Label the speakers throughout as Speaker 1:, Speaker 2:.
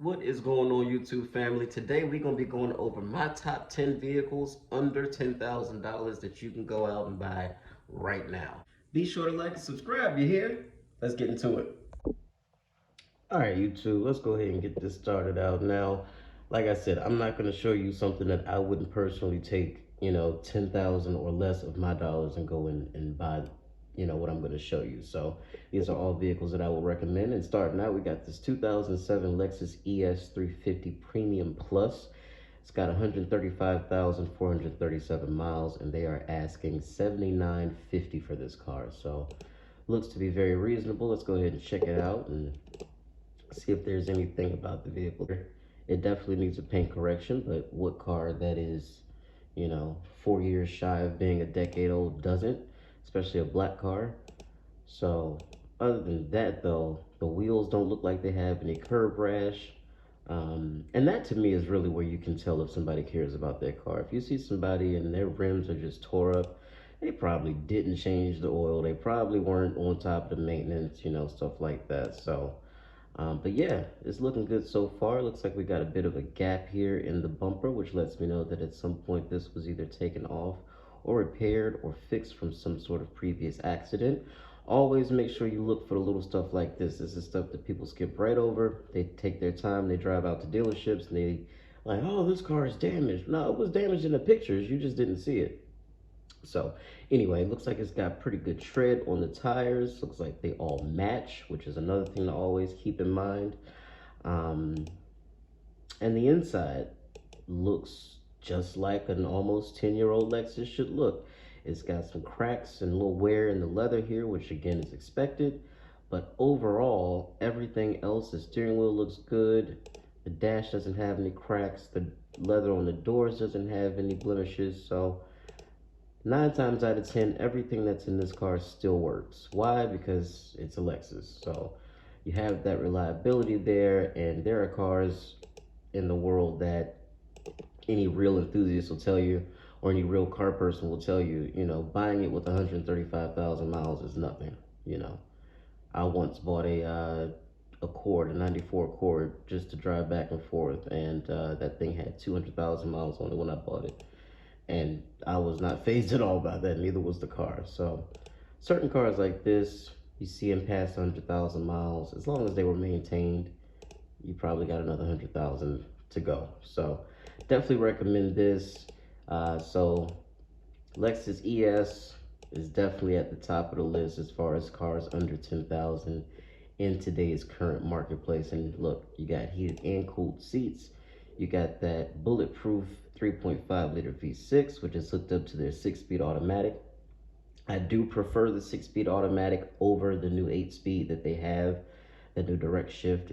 Speaker 1: What is going on, YouTube family? Today we're going to be going over my top 10 vehicles under $10,000 that you can go out and buy right now. Be sure to like and subscribe. You hear? Let's get into it. All right, YouTube, let's go ahead and get this started out. Now, like I said, I'm not going to show you something that I wouldn't personally take, 10,000 or less of my dollars and go in and buy, what I'm going to show you. So these are all vehicles that I will recommend. And starting out, we got this 2007 Lexus ES 350 Premium Plus. It's got 135,437 miles, and they are asking $79.50 for this car. So looks to be very reasonable. Let's go ahead and check it out and see if there's anything about the vehicle. It definitely needs a paint correction, but what car that is, 4 years shy of being a decade old doesn't, especially a black car. So other than that though, the wheels don't look like they have any curb rash. And that to me is really where you can tell if somebody cares about their car. If you see somebody and their rims are just tore up, they probably didn't change the oil. They probably weren't on top of the maintenance, stuff like that. So but yeah, it's looking good so far. Looks like we got a bit of a gap here in the bumper, which lets me know that at some point this was either taken off or repaired or fixed from some sort of previous accident. Always make sure you look for the little stuff like this. This is stuff that people skip right over. They take their time, they drive out to dealerships, and they like, oh, this car is damaged. No, it was damaged in the pictures. You just didn't see it. So anyway, it looks like it's got pretty good tread on the tires. Looks like they all match, which is another thing to always keep in mind. And the inside looks just like an almost 10-year-old Lexus should look. It's got some cracks and a little wear in the leather here, which again is expected. But overall, everything else, the steering wheel looks good. The dash doesn't have any cracks. The leather on the doors doesn't have any blemishes. So 9 times out of 10, everything that's in this car still works. Why? Because it's a Lexus. So you have that reliability there, and there are cars in the world that any real enthusiast will tell you, or any real car person will tell you, buying it with 135,000 miles is nothing. I once bought a Accord, a 94 Accord, just to drive back and forth, and that thing had 200,000 miles on it when I bought it. And I was not fazed at all by that, neither was the car. So certain cars like this, you see them pass 100,000 miles. As long as they were maintained, you probably got another 100,000 to go. So definitely recommend this. So Lexus ES is definitely at the top of the list as far as cars under 10,000 in today's current marketplace. And look, you got heated and cooled seats. You got that bulletproof 3.5 liter V6, which is hooked up to their 6-speed automatic. I do prefer the 6-speed automatic over the new 8-speed that they have, the new direct shift.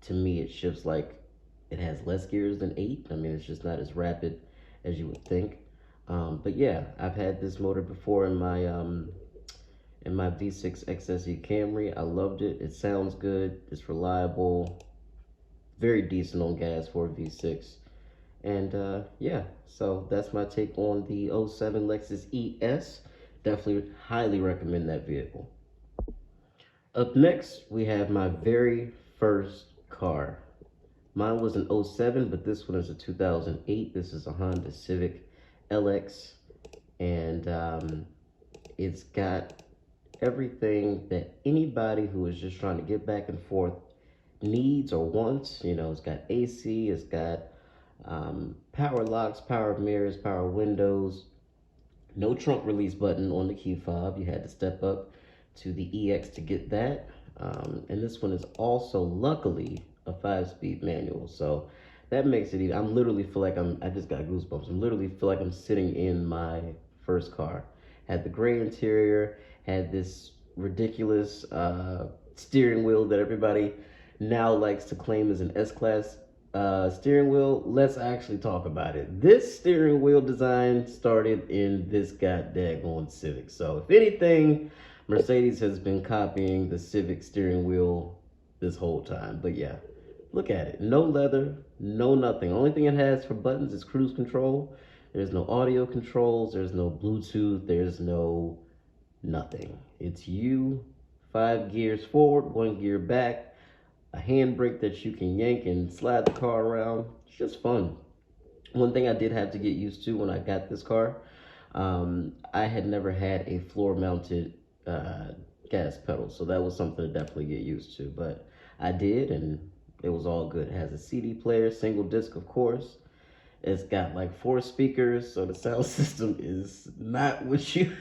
Speaker 1: To me, it shifts like it has less gears than 8. I mean, it's just not as rapid as you would think. But yeah, I've had this motor before in my V6 XSE Camry. I loved it. It sounds good. It's reliable. Very decent on gas for a V6. And yeah, so that's my take on the 07 Lexus ES. Definitely highly recommend that vehicle. Up next, we have my very first car. Mine was an 07, but this one is a 2008. This is a Honda Civic LX. And it's got everything that anybody who is just trying to get back and forth needs or wants. It's got AC, it's got power locks, power mirrors, power windows, no trunk release button on the key fob. You had to step up to the EX to get that. And this one is also luckily a 5-speed manual, so that makes it even. I'm literally feel like I just got goosebumps. I'm literally feel like I'm sitting in my first car. Had the gray interior, had this ridiculous steering wheel that everybody now likes to claim as an S-Class steering wheel. Let's actually talk about it. This steering wheel design started in this goddamn Civic. So if anything, Mercedes has been copying the Civic steering wheel this whole time. But yeah, look at it. No leather, no nothing. Only thing it has for buttons is cruise control. There's no audio controls. There's no Bluetooth. There's no nothing. It's you, 5 gears forward, 1 gear back. a handbrake that you can yank and slide the car around. It's just fun. One thing I did have to get used to when I got this car, I had never had a floor mounted gas pedal, so that was something to definitely get used to. But I did, and it was all good. It has a CD player, single disc, of course. It's got like 4 speakers, so the sound system is not what you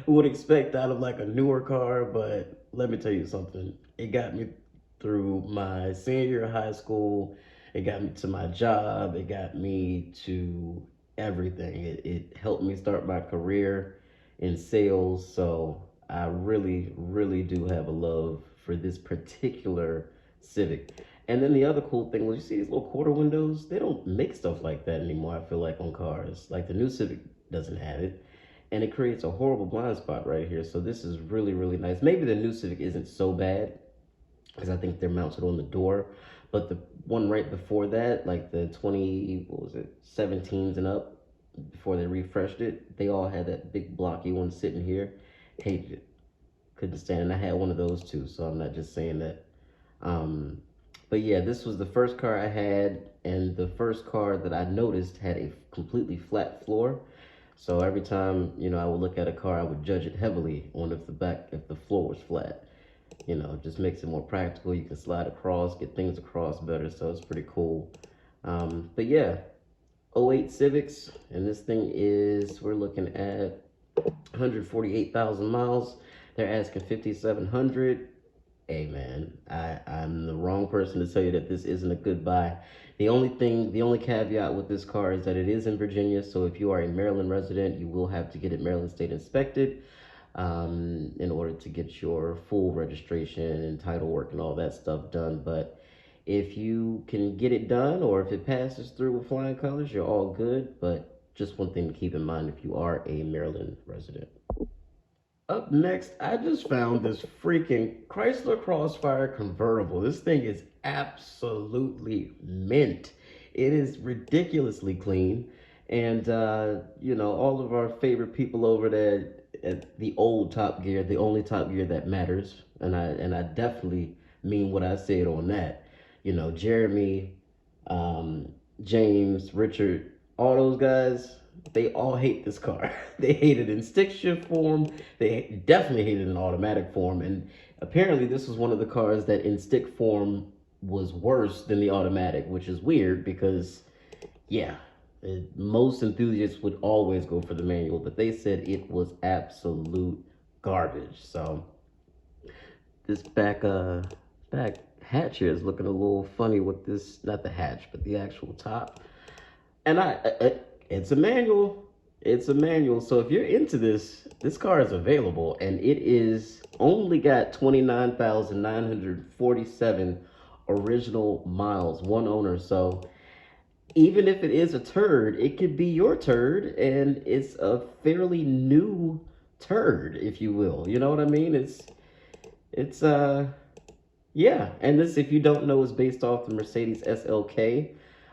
Speaker 1: would expect out of like a newer car. But let me tell you something, it got me through my senior year of high school. It got me to my job. It got me to everything. It helped me start my career in sales. So I really, really do have a love for this particular Civic. And then the other cool thing was, you see these little quarter windows? They don't make stuff like that anymore, I feel like, on cars. Like the new Civic doesn't have it. And it creates a horrible blind spot right here. So this is really, really nice. Maybe the new Civic isn't so bad, because I think they're mounted on the door. But the one right before that, like the 20, what was it, 17s and up, before they refreshed it, they all had that big blocky one sitting here. Hated it. Couldn't stand it. And I had one of those too, so I'm not just saying that. But yeah, this was the first car I had, and the first car that I noticed had a completely flat floor. So every time, I would look at a car, I would judge it heavily on if the floor was flat. It just makes it more practical. You can slide across, get things across better, so it's pretty cool. But yeah, '08 Civics, and this thing we're looking at 148,000 miles. They're asking 5,700. Hey man, I'm the wrong person to tell you that this isn't a good buy. The only caveat with this car is that it is in Virginia, so if you are a Maryland resident, you will have to get it Maryland State inspected in order to get your full registration and title work and all that stuff done. But if you can get it done, or if it passes through with flying colors, you're all good. But just one thing to keep in mind if you are a Maryland resident. Up next, I just found this freaking Chrysler Crossfire convertible. This thing is absolutely mint. It is ridiculously clean. And, all of our favorite people over there at the old Top Gear, the only Top Gear that matters. And I definitely mean what I said on that. Jeremy, James, Richard, all those guys, they all hate this car. They hate it in stick shift form. They definitely hate it in automatic form. And apparently this was one of the cars that in stick form was worse than the automatic, which is weird because, yeah, most enthusiasts would always go for the manual, but they said it was absolute garbage. So this back hatch here is looking a little funny with this, not the hatch, but the actual top. And it's a manual. It's a manual. So if you're into this car is available, and it is only got 29,947 original miles, one owner. So even if it is a turd, it could be your turd, and it's a fairly new turd, if you will. You know what I mean? It's yeah. And this, if you don't know, is based off the Mercedes SLK.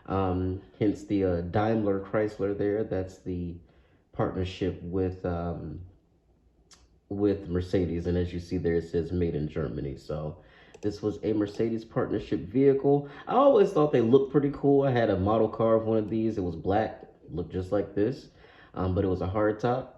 Speaker 1: Hence the Daimler Chrysler there. That's the partnership with Mercedes, and as you see there, it says made in Germany. So this was a Mercedes partnership vehicle. I always thought they looked pretty cool. I had a model car of one of these. It was black, looked just like this, but it was a hardtop.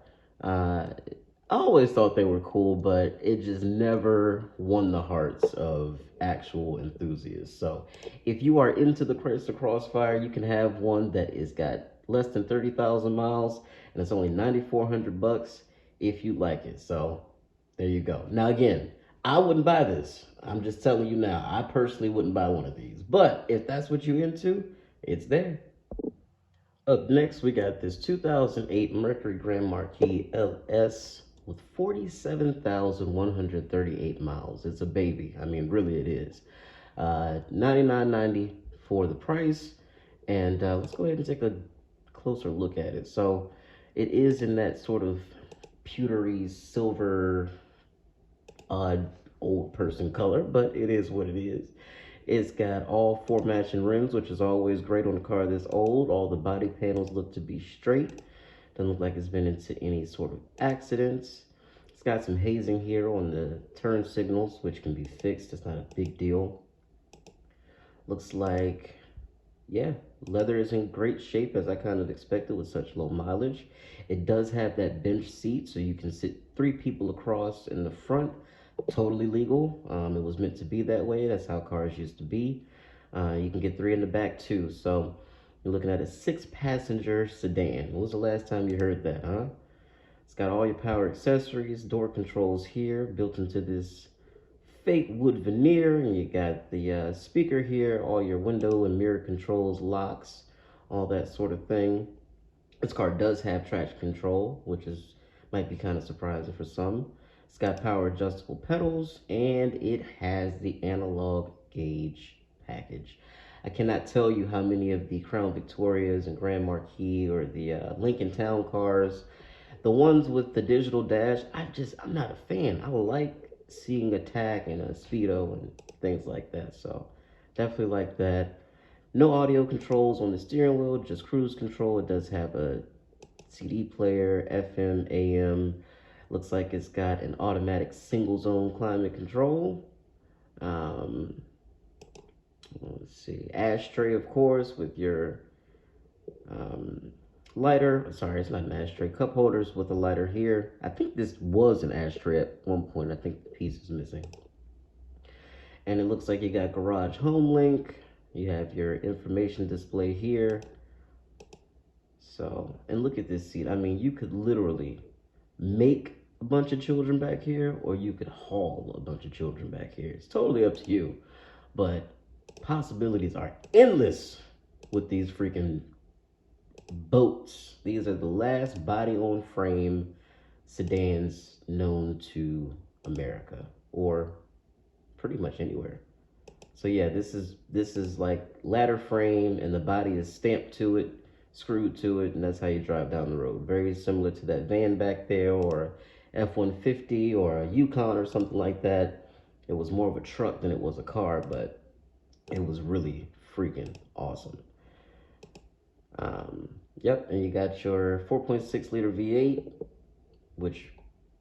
Speaker 1: I always thought they were cool, but it just never won the hearts of actual enthusiasts. So if you are into the Chrysler Crossfire, you can have one that is got less than 30,000 miles, and it's only 9,400 bucks if you like it. So there you go. Now again, I wouldn't buy this. I'm just telling you now, I personally wouldn't buy one of these. But if that's what you're into, it's there. Up next, we got this 2008 Mercury Grand Marquee LS with 47,138 miles. It's a baby. I mean, really it is. $99.90 for the price. And let's go ahead and take a closer look at it. So it is in that sort of pewtery silver odd old person color, but it is what it is. It's got all 4 matching rims, which is always great on a car this old. All the body panels look to be straight. Doesn't look like it's been into any sort of accidents. It's got some hazing here on the turn signals, which can be fixed. It's not a big deal. Looks like, yeah, leather is in great shape as I kind of expected with such low mileage. It does have that bench seat, so you can sit 3 people across in the front. Totally legal. It was meant to be that way. That's how cars used to be. You can get 3 in the back too. So you're looking at a 6-passenger sedan. When was the last time you heard that, huh? It's got all your power accessories, door controls here, built into this fake wood veneer, and you got the speaker here, all your window and mirror controls, locks, all that sort of thing. This car does have traction control, which is might be kind of surprising for some. It's got power adjustable pedals, and it has the analog gauge package. I cannot tell you how many of the Crown Victorias and Grand Marquis or the Lincoln Town cars, the ones with the digital dash, I'm not a fan. I like seeing attack and a speedo and things like that. So definitely like that. No audio controls on the steering wheel, just cruise control. It does have a CD player, FM, AM. Looks like it's got an automatic single zone climate control. Um, let's see, ashtray, of course, with your um, lighter. Sorry, it's not an ashtray. Cup holders with a lighter here. I think this was an ashtray at one point. I think the piece is missing. And it looks like you got garage home link. You have your information display here. So, and look at this seat. I mean, you could literally make a bunch of children back here, or you could haul a bunch of children back here. It's totally up to you. But possibilities are endless with these freaking boats. These are the last body-on-frame sedans known to America, or pretty much anywhere. So yeah, this is like ladder frame, and the body is stamped to it, screwed to it, and that's how you drive down the road. Very similar to that van back there, or F-150, or a Yukon, or something like that. It was more of a truck than it was a car, but it was really freaking awesome. Yep, and you got your 4.6 liter V8, which,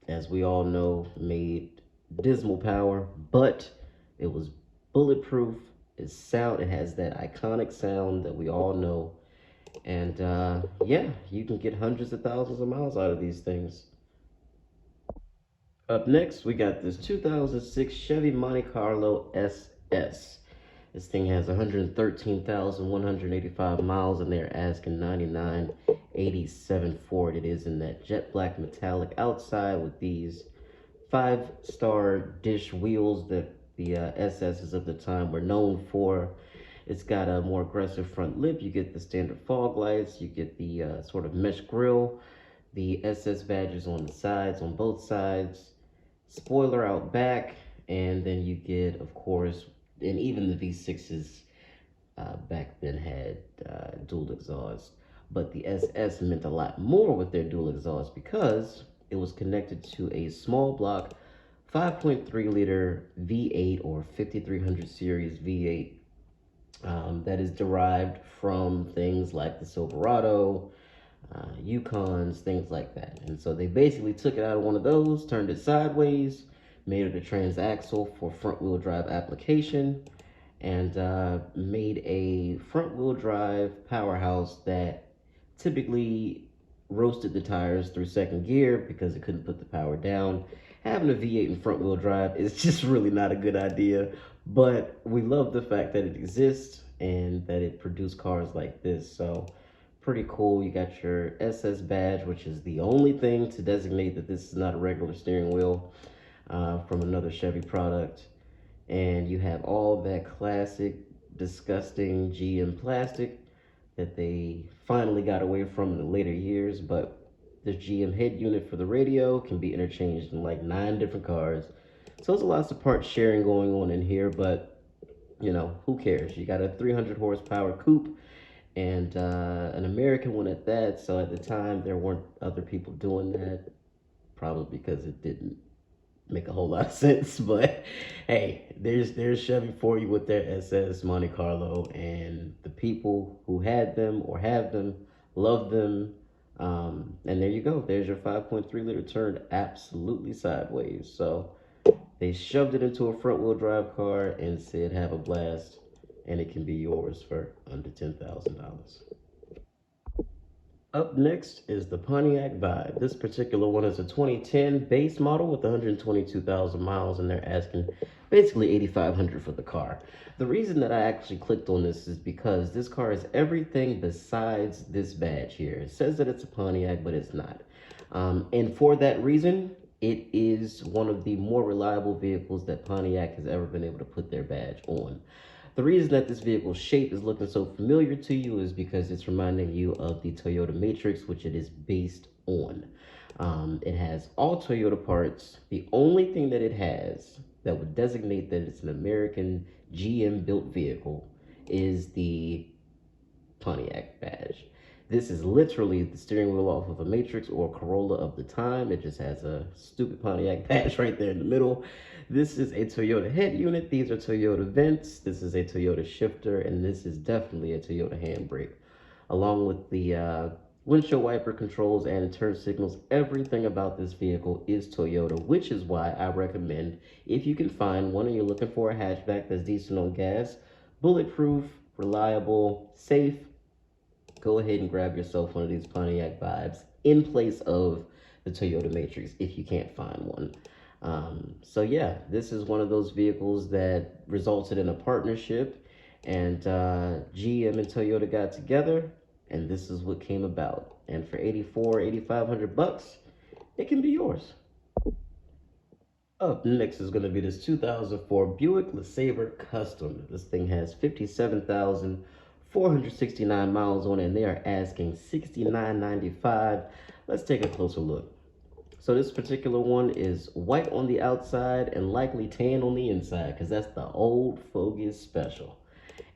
Speaker 1: as we all know, made dismal power, but it was bulletproof. It's sound. It has that iconic sound that we all know. And yeah, you can get hundreds of thousands of miles out of these things. Up next, we got this 2006 Chevy Monte Carlo SS. This thing has 113,185 miles, and they're asking $99,87 for it. It is in that jet black metallic outside with these 5-star dish wheels that the SSs of the time were known for. It's got a more aggressive front lip. You get the standard fog lights. You get the sort of mesh grille. The SS badges on the sides, on both sides. Spoiler out back. And then you get, of course, and even the V6s back then had dual exhaust. But the SS meant a lot more with their dual exhaust because it was connected to a small block 5.3 liter V8 or 5300 series V8 that is derived from things like the Silverado, Yukons, things like that. And so they basically took it out of one of those, turned it sideways, made it a transaxle for front wheel drive application, and made a front wheel drive powerhouse that typically roasted the tires through second gear because it couldn't put the power down. Having a V8 in front wheel drive is just really not a good idea, but we love the fact that it exists and that it produced cars like this. So pretty cool. You got your SS badge, which is the only thing to designate that this is not a regular steering wheel from another Chevy product. And you have all that classic, disgusting GM plastic that they finally got away from in the later years. But the GM head unit for the radio can be interchanged in like 9 different cars. So there's lots of part sharing going on in here, but you know, who cares? You got a 300 horsepower coupe and an American one at that. So at the time, there weren't other people doing that, probably because it didn't make a whole lot of sense. But hey, there's Chevy for you with their SS Monte Carlo, and the people who had them or have them love them. And there you go. There's your 5.3 liter turned absolutely sideways. So they shoved it into a front wheel drive car and said, have a blast. and it can be yours for under $10,000. Up next is the Pontiac Vibe. This particular one is a 2010 base model with 122,000 miles, and they're asking basically 8,500 for the car. The reason that I actually clicked on this is because this car is everything besides this badge here. It says that it's a Pontiac, but it's not. And for that reason, it is one of the more reliable vehicles that Pontiac has ever been able to put their badge on. The reason that this vehicle's shape is looking so familiar to you is because it's reminding you of the Toyota Matrix, which it is based on. It has all Toyota parts. The only thing that it has that would designate that it's an American GM built vehicle is the Pontiac badge. This is literally the steering wheel off of a Matrix or a Corolla of the time. It just has a stupid Pontiac badge right there in the middle. This is a Toyota head unit. These are Toyota vents. This is a Toyota shifter, and this is definitely a Toyota handbrake. Along with the windshield wiper controls and turn signals, everything about this vehicle is Toyota, which is why I recommend, if you can find one and you're looking for a hatchback that's decent on gas, bulletproof, reliable, safe, go ahead and grab yourself one of these Pontiac Vibes in place of the Toyota Matrix if you can't find one. So yeah, this is one of those vehicles that resulted in a partnership, and GM and Toyota got together, and this is what came about. And for 8,500 bucks, it can be yours. Up next is going to be this 2004 Buick LeSabre Custom. This thing has 57,469 miles on it, and they are asking $69.95. Let's take a closer look. So this particular one is white on the outside and likely tan on the inside, because that's the old fogey special.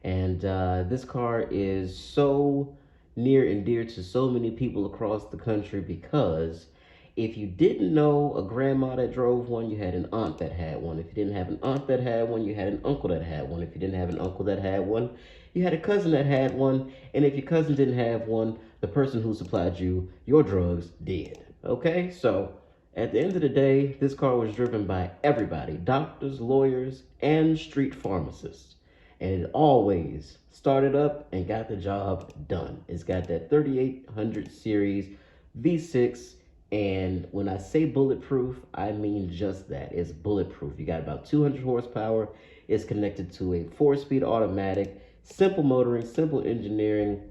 Speaker 1: And this car is so near and dear to so many people across the country, because if you didn't know a grandma that drove one, you had an aunt that had one. If you didn't have an aunt that had one, you had an uncle that had one. If you didn't have an uncle that had one, you had a cousin that had one. And if your cousin didn't have one, the person who supplied you your drugs did. Okay, so at the end of the day, this car was driven by everybody, doctors, lawyers, and street pharmacists. And it always started up and got the job done. It's got that 3800 series V6. And when I say bulletproof, I mean just that. It's bulletproof. You got about 200 horsepower. It's connected to a 4-speed automatic, simple motoring, simple engineering.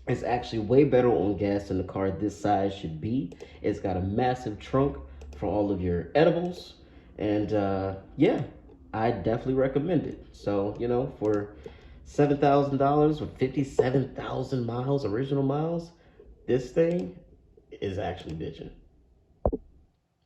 Speaker 1: It's actually way better on gas than the car this size should be. It's got a massive trunk for all of your edibles. And yeah, I definitely recommend it. So, you know, for $7,000 or 57,000 miles, original miles, this thing is actually bitching.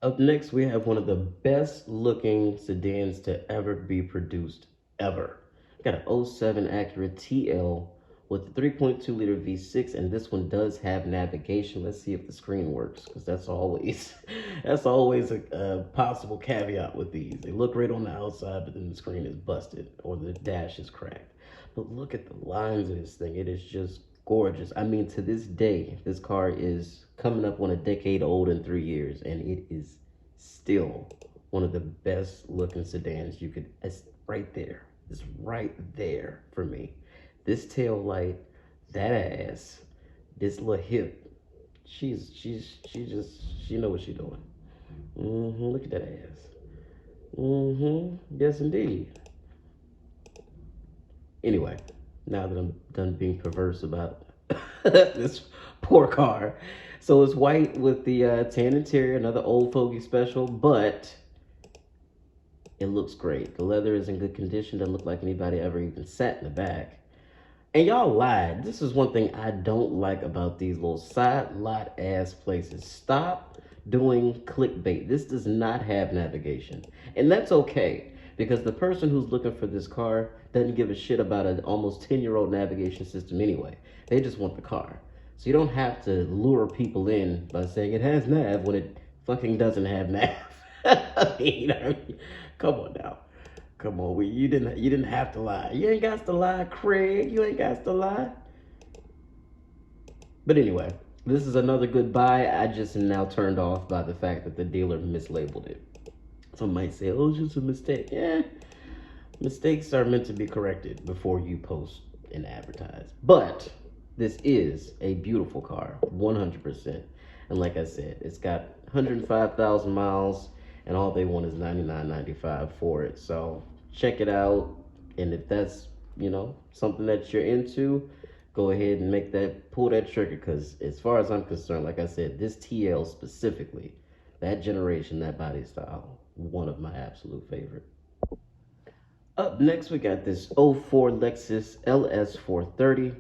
Speaker 1: Up next, we have one of the best looking sedans to ever be produced, ever. Got an '07 Acura TL with a 3.2 liter V6, and this one does have navigation. Let's see if the screen works, because that's always a possible caveat with these. They look great on the outside, but then the screen is busted or the dash is cracked. But look at the lines of this thing. It is just gorgeous. I mean, to this day, this car is coming up on a decade old in 3 years, and it is still one of the best looking sedans you could. It's right there. It's right there for me. This tail light, that ass, this little hip, she know what she's doing. Look at that ass. Yes indeed. Anyway, now that I'm done being perverse about this poor car. So it's white with the tan interior, another old fogey special, but it looks great. The leather is in good condition. Doesn't look like anybody ever even sat in the back. And y'all lied. This is one thing I don't like about these little side lot ass places. Stop doing clickbait. This does not have navigation. And that's okay, because the person who's looking for this car doesn't give a shit about an almost 10-year-old navigation system anyway. They just want the car. So you don't have to lure people in by saying it has nav when it fucking doesn't have nav. You know, come on now. Come on, you didn't have to lie. You ain't got to lie, Craig. You ain't got to lie. But anyway, this is another good buy. I just am now turned off by the fact that the dealer mislabeled it. Some might say, oh, it's just a mistake. Yeah, Mistakes are meant to be corrected before you post and advertise. But this is a beautiful car, 100%. And like I said, it's got 105,000 miles, and all they want is 99.95 for it. So check it out, and if that's something that you're into, go ahead and pull that trigger. Because as far as I'm concerned, like I said, this TL specifically, that generation, that body style, one of my absolute favorite. Up next, we got this '04 Lexus LS430,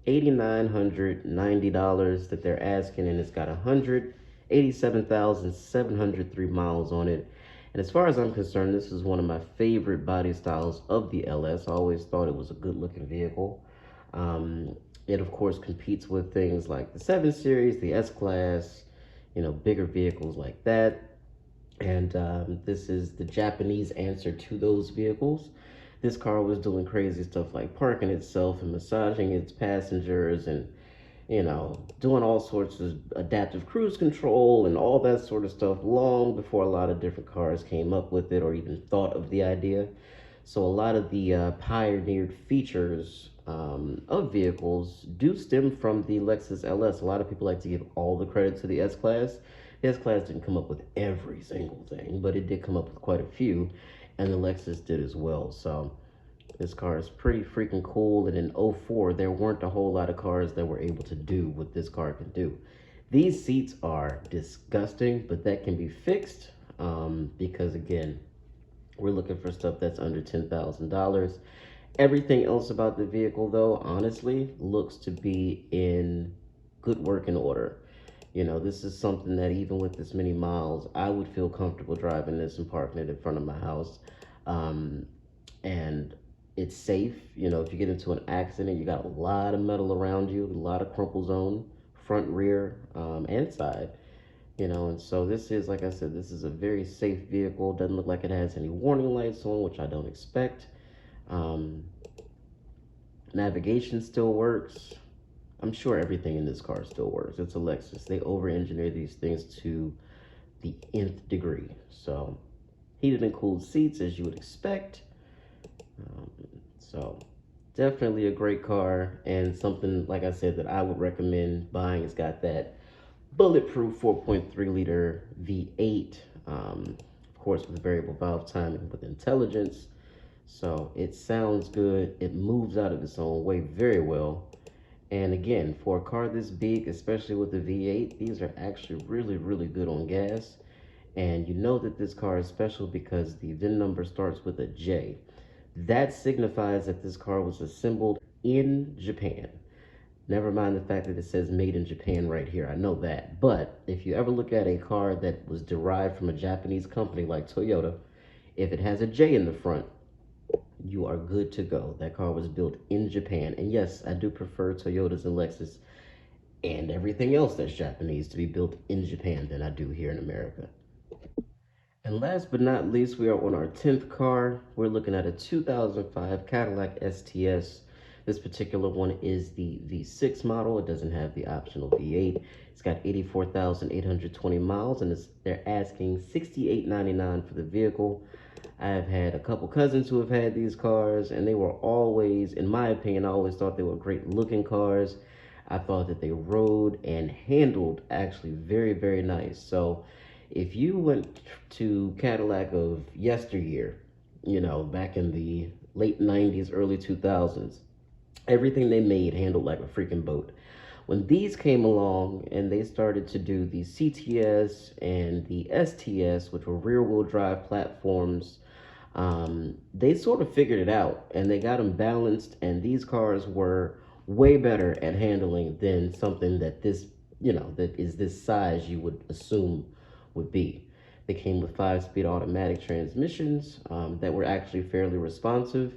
Speaker 1: $8,990 that they're asking, and it's got 187,703 miles on it. And as far as I'm concerned, this is one of my favorite body styles of the LS. I always thought it was a good looking vehicle. It of course competes with things like the 7 Series, the S-Class, bigger vehicles like that. And this is the Japanese answer to those vehicles. This car was doing crazy stuff like parking itself and massaging its passengers, and doing all sorts of adaptive cruise control and all that sort of stuff long before a lot of different cars came up with it or even thought of the idea. So a lot of the pioneered features of vehicles do stem from the Lexus LS. A lot of people like to give all the credit to the S-Class. The S-Class didn't come up with every single thing, but it did come up with quite a few, and the Lexus did as well. So this car is pretty freaking cool, and in '04, there weren't a whole lot of cars that were able to do what this car can do. These seats are disgusting, but that can be fixed because, again, we're looking for stuff that's under $10,000. Everything else about the vehicle, though, honestly, looks to be in good working order. This is something that even with this many miles, I would feel comfortable driving this and parking it in front of my house. And it's safe. If you get into an accident, you got a lot of metal around you, a lot of crumple zone, front, rear, and side. And so this is, like I said, this is a very safe vehicle. Doesn't look like it has any warning lights on, which I don't expect. Navigation still works. I'm sure everything in this car still works. It's a Lexus. They over-engineer these things to the nth degree. So heated and cooled seats, as you would expect. So definitely a great car, and something, like I said, that I would recommend buying. It's got that bulletproof 4.3 liter V8, of course, with variable valve timing with intelligence. So it sounds good. It moves out of its own way very well. And again, for a car this big, especially with the V8, these are actually really, really good on gas. And you know that this car is special because the VIN number starts with a J. That signifies that this car was assembled in Japan. Never mind the fact that it says made in Japan right here. I know that. But if you ever look at a car that was derived from a Japanese company like Toyota, if it has a J in the front, you are good to go. That car was built in Japan. And yes, I do prefer Toyotas and Lexus and everything else that's Japanese to be built in Japan than I do here in America. And last but not least, we are on our 10th car. We're looking at a 2005 Cadillac STS. This particular one is the V6 model. It doesn't have the optional V8. It's got 84,820 miles, and they're asking $68.99 for the vehicle. I've had a couple cousins who have had these cars, and they were always, in my opinion, I always thought they were great looking cars. I thought that they rode and handled actually very, very nice. So if you went to Cadillac of yesteryear, back in the late 90s, early 2000s, everything they made handled like a freaking boat. When these came along and they started to do the CTS and the STS, which were rear wheel drive platforms, they sort of figured it out and they got them balanced, and these cars were way better at handling than something that that is this size you would assume would be. They came with 5-speed automatic transmissions that were actually fairly responsive.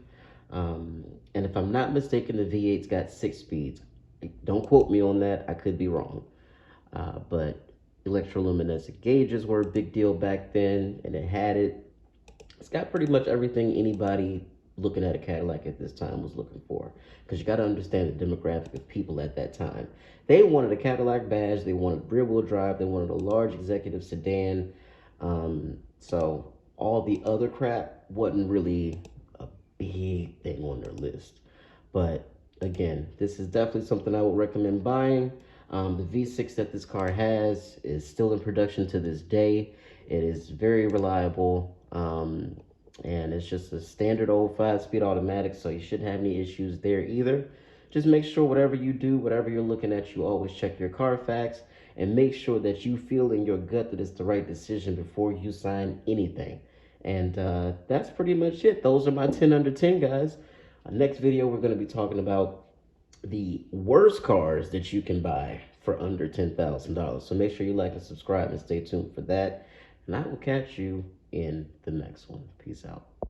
Speaker 1: And if I'm not mistaken, the V8's got 6 speeds. Don't quote me on that. I could be wrong. But electroluminescent gauges were a big deal back then, and it had it. It's got pretty much everything anybody looking at a Cadillac at this time was looking for. Because you got to understand the demographic of people at that time. They wanted a Cadillac badge. They wanted rear-wheel drive. They wanted a large executive sedan. So all the other crap wasn't really big thing on their list. But again, this is definitely something I would recommend buying. The V6 that this car has is still in production to this day. It is very reliable, and it's just a standard old 5-speed automatic, so you shouldn't have any issues there either. Just make sure whatever you do, whatever you're looking at, you always check your Carfax and make sure that you feel in your gut that it's the right decision before you sign anything. And that's pretty much it. Those are my 10 under 10, guys. Next video, we're going to be talking about the worst cars that you can buy for under $10,000. So make sure you like and subscribe and stay tuned for that. And I will catch you in the next one. Peace out.